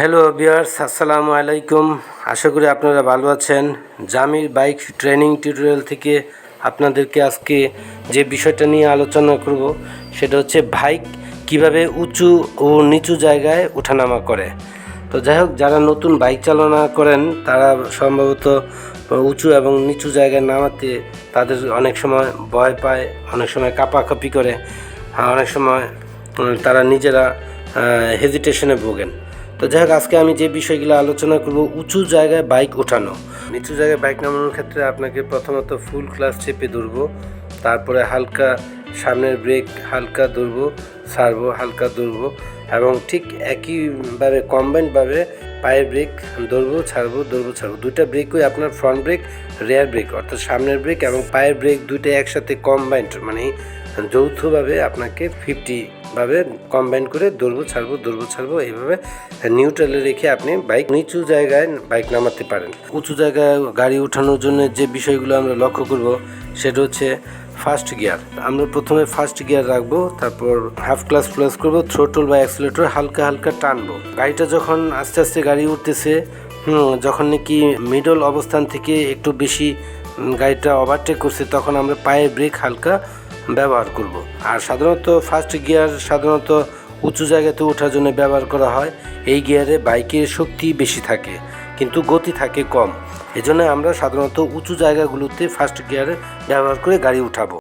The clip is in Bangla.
হ্যালো ভিউয়ার্স, আসসালামু আলাইকুম। আশা করি আপনারা ভালো আছেন। জামির বাইক ট্রেনিং টিউটোরিয়াল থেকে আপনাদেরকে আজকে যে বিষয়টা নিয়ে আলোচনা করব সেটা হচ্ছে বাইক কিভাবে উঁচু ও নিচু জায়গায় ওঠানামা করে। তো যাই হোক, যারা নতুন বাইক চালনা করেন তারা সম্ভবত উঁচু এবং নিচু জায়গায় নামাতে তাদের অনেক সময় ভয় পায়, অনেক সময় কাঁপাকাঁপি করে, অনেক সময় তারা নিজেরা হেজিটেশনে ভোগেন। তো যাই হোক, আজকে আমি যে বিষয়গুলো আলোচনা করব, উঁচু জায়গায় বাইক ওঠানো। নিচু জায়গায় বাইক নামানোর ক্ষেত্রে আপনাকে প্রথমত ফুল ক্লাচ চেপে ধরবো, তারপরে হালকা সামনের ব্রেক হালকা ধরবো, ছাড়বো, হালকা ধরবো, এবং ঠিক একইভাবে কম্বাইন্ডভাবে পায়ের ব্রেক ধরবো, ছাড়বো, ধরবো, ছাড়বো। দুইটা ব্রেকই আপনার ফ্রন্ট ব্রেক, রেয়ার ব্রেক, অর্থাৎ সামনের ব্রেক এবং পায়ের ব্রেক দুইটাই একসাথে কম্বাইন্ড, মানে যৌথভাবে আপনাকে 50ভাবে কম্বাইন করে ধরবো, ছাড়বো, ধরবো, ছাড়বো, এইভাবে নিউট্রালে রেখে আপনি বাইক নিচু জায়গায় বাইক নামাতে পারেন। উঁচু জায়গায় গাড়ি ওঠানোর জন্য যে বিষয়গুলো আমরা লক্ষ্য করব সেটা হচ্ছে ফার্স্ট গিয়ার। আমরা প্রথমে ফার্স্ট গিয়ার রাখবো, তারপর হাফ ক্লাচ প্লাস করবো, থ্রোটল বা অ্যাক্সিলারেটর হালকা হালকা টানবো। গাড়িটা যখন আস্তে আস্তে গাড়ি উঠতেছে, যখন নাকি মিডল অবস্থান থেকে একটু বেশি গাড়িটা ওভারটেক করছে, তখন আমরা পায়ের ব্রেক হালকা ব্যবহার করব। আর সাধারণত ফার্স্ট গিয়ার সাধারণত উঁচু জায়গাতে ওঠার জন্য ব্যবহার করা হয়। এই গিয়ারে বাইকের শক্তি বেশি থাকে কিন্তু গতি থাকে কম, এজন্য আমরা সাধারণত উঁচু জায়গাগুলোতে ফার্স্ট গিয়ারে ব্যবহার করে গাড়ি উঠাবো।